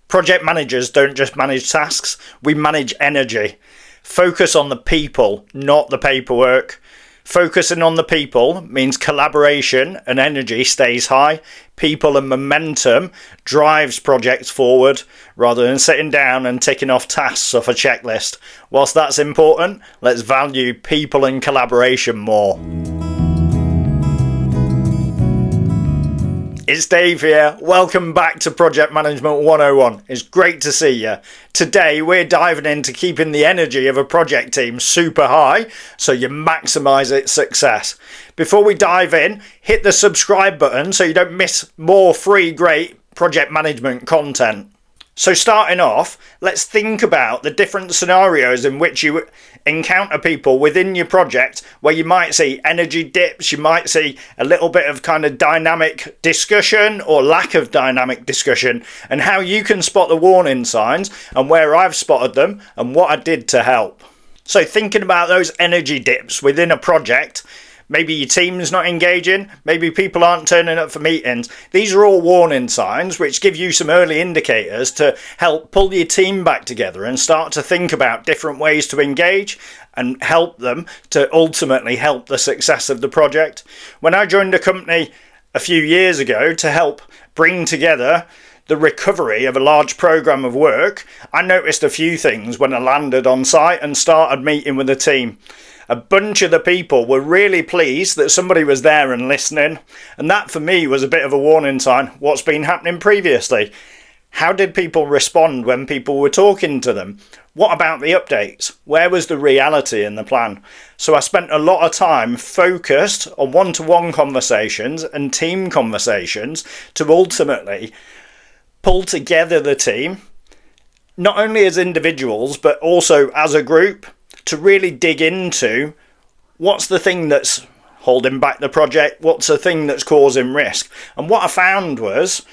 Project managers don't just manage tasks, we manage energy. Focus on the people, not the paperwork. Focusing on the people means collaboration and energy stays high. People and momentum drives projects forward rather than sitting down and ticking off tasks off a checklist. Whilst that's important, let's value people and collaboration more. It's Dave here. Welcome back to Project Management 101. It's great to see you. Today we're diving into keeping the energy of a project team super high so you maximise its success. Before we dive in, hit the subscribe button so you don't miss more free great project management content. So starting off, let's think about the different scenarios in which you encounter people within your project where you might see energy dips, you might see a little bit of kind of dynamic discussion or lack of dynamic discussion, and how you can spot the warning signs and where I've spotted them and what I did to help. So thinking about those energy dips within a project, maybe your team's not engaging, maybe people aren't turning up for meetings. These are all warning signs which give you some early indicators to help pull your team back together and start to think about different ways to engage and help them to ultimately help the success of the project. When I joined a company a few years ago to help bring together the recovery of a large program of work, I noticed a few things when I landed on site and started meeting with the team. A bunch of the people were really pleased that somebody was there and listening, and that for me was a bit of a warning sign. What's been happening previously? How did people respond when people were talking to them? What about the updates? Where was the reality in the plan? So I spent a lot of time focused on one-to-one conversations and team conversations to ultimately pull together the team, not only as individuals but also as a group, to really dig into what's the thing that's holding back the project, what's the thing that's causing risk. And what I found was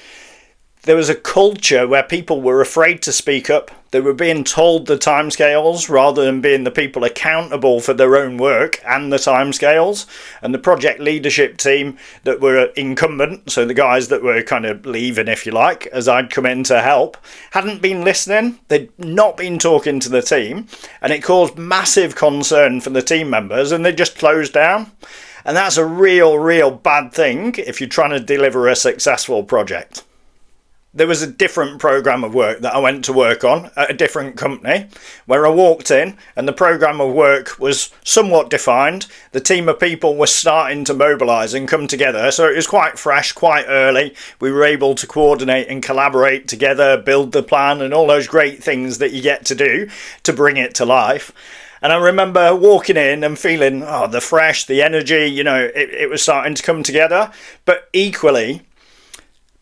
there was a culture where people were afraid to speak up. They were being told the timescales rather than being the people accountable for their own work and the timescales. And the project leadership team that were incumbent, so the guys that were kind of leaving, if you like, as I'd come in to help, hadn't been listening. They'd not been talking to the team, and it caused massive concern for the team members, and they just closed down. And that's a real bad thing if you're trying to deliver a successful project. There was a different program of work that I went to work on at a different company where I walked in and the program of work was somewhat defined. The team of people were starting to mobilise and come together. So it was quite fresh, quite early. We were able to coordinate and collaborate together, build the plan and all those great things that you get to do to bring it to life. And I remember walking in and feeling, the fresh, the energy, it was starting to come together. But equally,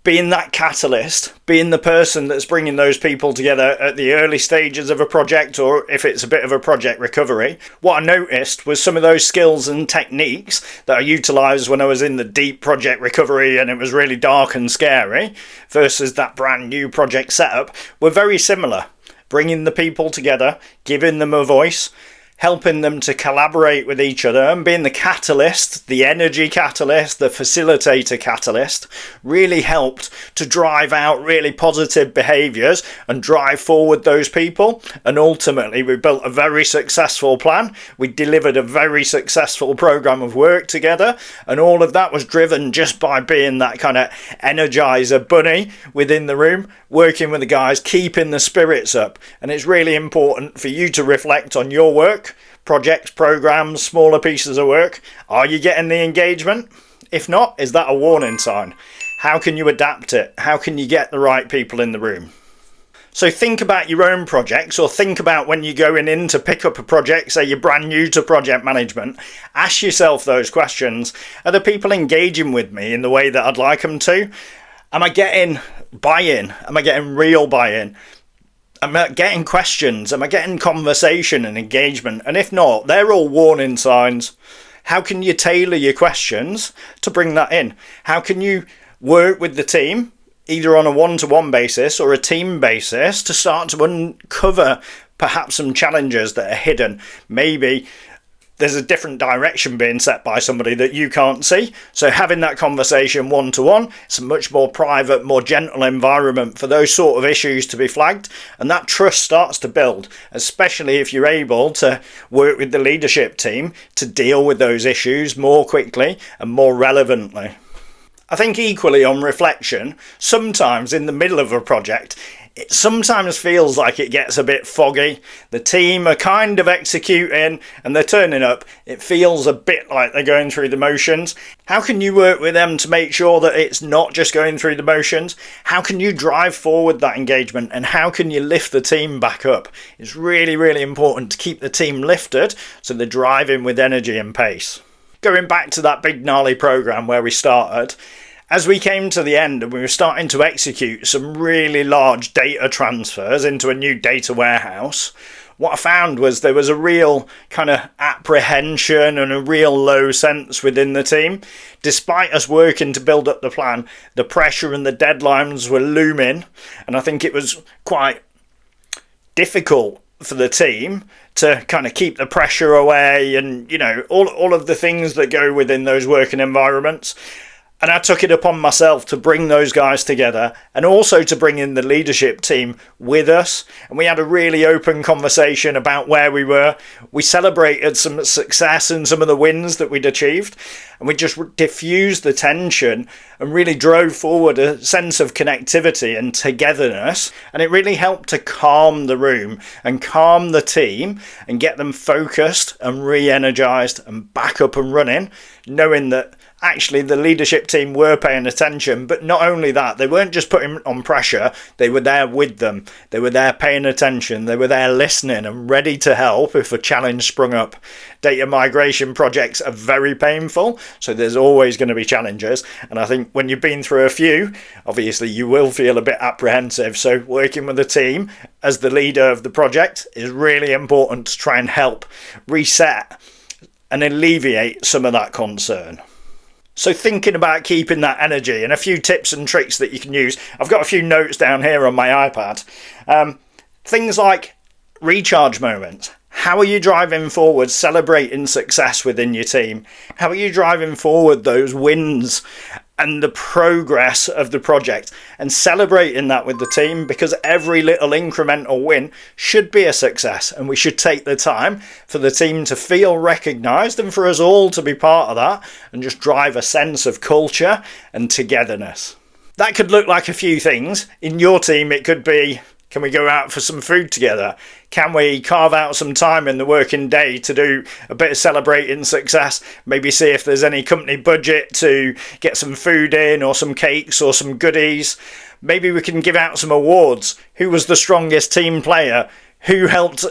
being that catalyst, being the person that's bringing those people together at the early stages of a project, or if it's a bit of a project recovery, what I noticed was some of those skills and techniques that I utilised when I was in the deep project recovery and it was really dark and scary versus that brand new project setup were very similar. Bringing the people together, giving them a voice, helping them to collaborate with each other and being the catalyst, the energy catalyst, the facilitator catalyst, really helped to drive out really positive behaviours and drive forward those people. And ultimately we built a very successful plan. We delivered a very successful programme of work together, and all of that was driven just by being that kind of energizer bunny within the room, working with the guys, keeping the spirits up. And it's really important for you to reflect on your work, projects, programs, smaller pieces of work. Are you getting the engagement? If not, is that a warning sign? How can you adapt it? How can you get the right people in the room? So think about your own projects, or think about when you're going in to pick up a project, say you're brand new to project management. Ask yourself those questions. Are the people engaging with me in the way that I'd like them to? Am I getting buy-in? Am I getting real buy-in? Am I getting questions? Am I getting conversation and engagement? And if not, they're all warning signs. How can you tailor your questions to bring that in? How can you work with the team, either on a one-to-one basis or a team basis, to start to uncover perhaps some challenges that are hidden? Maybe there's a different direction being set by somebody that you can't see. So having that conversation one-to-one, it's a much more private, more gentle environment for those sort of issues to be flagged, and that trust starts to build, especially if you're able to work with the leadership team to deal with those issues more quickly and more relevantly. I think equally on reflection, sometimes in the middle of a project, it sometimes feels like it gets a bit foggy. The team are kind of executing and they're turning up. It feels a bit like they're going through the motions. How can you work with them to make sure that it's not just going through the motions? How can you drive forward that engagement, and how can you lift the team back up? It's really, really important to keep the team lifted so they're driving with energy and pace. Going back to that big gnarly program where we started, as we came to the end and we were starting to execute some really large data transfers into a new data warehouse, what I found was there was a real kind of apprehension and a real low sense within the team. Despite us working to build up the plan, the pressure and the deadlines were looming, and I think it was quite difficult for the team to kind of keep the pressure away and, you know, all of the things that go within those working environments. And I took it upon myself to bring those guys together and also to bring in the leadership team with us. And we had a really open conversation about where we were. We celebrated some success and some of the wins that we'd achieved. And we just diffused the tension and really drove forward a sense of connectivity and togetherness. And it really helped to calm the room and calm the team and get them focused and re-energized and back up and running, knowing that actually the leadership team were paying attention. But not only that, they weren't just putting on pressure, they were there with them. They were there paying attention, they were there listening and ready to help if a challenge sprung up. Data migration projects are very painful, so there's always going to be challenges, and I think when you've been through a few, obviously you will feel a bit apprehensive. So working with the team as the leader of the project is really important to try and help reset and alleviate some of that concern. So thinking about keeping that energy and a few tips and tricks that you can use. I've got a few notes down here on my iPad. Things like recharge moments. How are you driving forward, celebrating success within your team? How are you driving forward those wins and the progress of the project and celebrating that with the team? Because every little incremental win should be a success, and we should take the time for the team to feel recognised and for us all to be part of that and just drive a sense of culture and togetherness. That could look like a few things. In your team, it could be, can we go out for some food together? Can we carve out some time in the working day to do a bit of celebrating success? Maybe see if there's any company budget to get some food in, or some cakes or some goodies. Maybe we can give out some awards. Who was the strongest team player? Who helped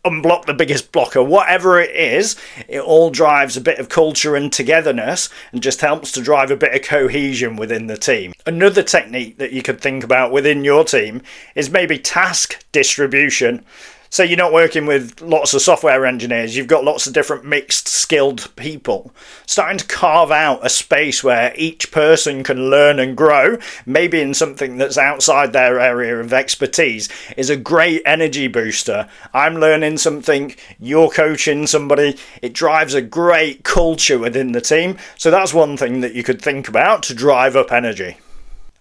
unblock the biggest blocker? Whatever it is, it all drives a bit of culture and togetherness and just helps to drive a bit of cohesion within the team. Another technique that you could think about within your team is maybe task distribution. So you're not working with lots of software engineers, you've got lots of different mixed skilled people. Starting to carve out a space where each person can learn and grow, maybe in something that's outside their area of expertise, is a great energy booster. I'm learning something, you're coaching somebody, it drives a great culture within the team. So that's one thing that you could think about to drive up energy.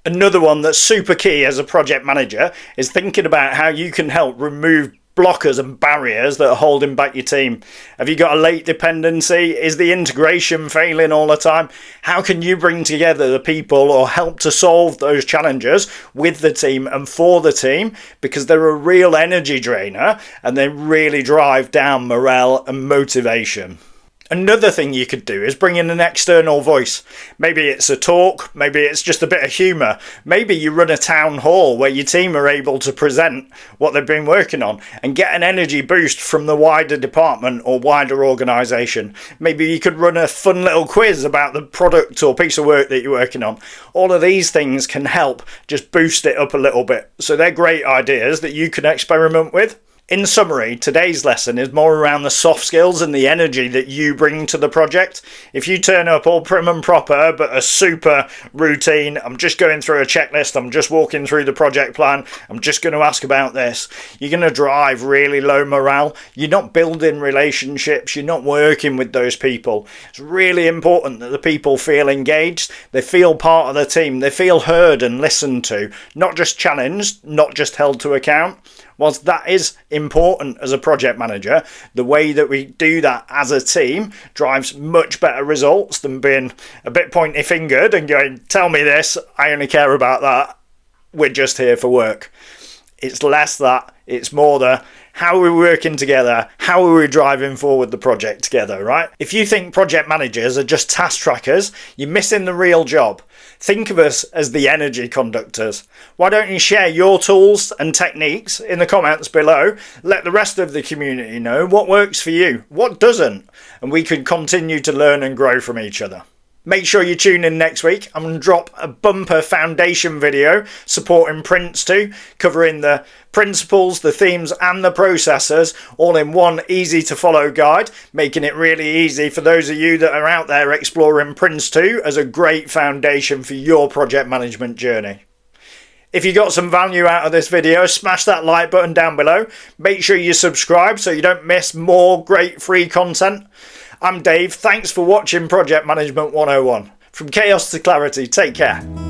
Another one that's super key as a project manager is thinking about how you can help remove blockers and barriers that are holding back your team. Have you got a late dependency? Is the integration failing all the time? How can you bring together the people or help to solve those challenges with the team and for the team? Because they're a real energy drainer and they really drive down morale and motivation. Another thing you could do is bring in an external voice. Maybe it's a talk, maybe it's just a bit of humour. Maybe you run a town hall where your team are able to present what they've been working on and get an energy boost from the wider department or wider organisation. Maybe you could run a fun little quiz about the product or piece of work that you're working on. All of these things can help just boost it up a little bit. So they're great ideas that you can experiment with. In summary, today's lesson is more around the soft skills and the energy that you bring to the project. If you turn up all prim and proper, but a super routine, I'm just going through a checklist, I'm just walking through the project plan, I'm just going to ask about this, you're going to drive really low morale. You're not building relationships, you're not working with those people. It's really important that the people feel engaged, they feel part of the team, they feel heard and listened to, not just challenged, not just held to account. Whilst that is important as a project manager, the way that we do that as a team drives much better results than being a bit pointy fingered and going, tell me this, I only care about that, we're just here for work. It's less that, it's more the how are we working together, how are we driving forward the project together, right? If you think project managers are just task trackers, you're missing the real job. Think of us as the energy conductors. Why don't you share your tools and techniques in the comments below? Let the rest of the community know what works for you, what doesn't, and we can continue to learn and grow from each other. Make sure you tune in next week. I'm going to drop a bumper foundation video supporting Prince 2, covering the principles, the themes and the processes all in one easy to follow guide, making it really easy for those of you that are out there exploring Prince 2 as a great foundation for your project management journey. If you got some value out of this video, smash that like button down below. Make sure you subscribe so you don't miss more great free content. I'm Dave, thanks for watching Project Management 101. From chaos to clarity, take care.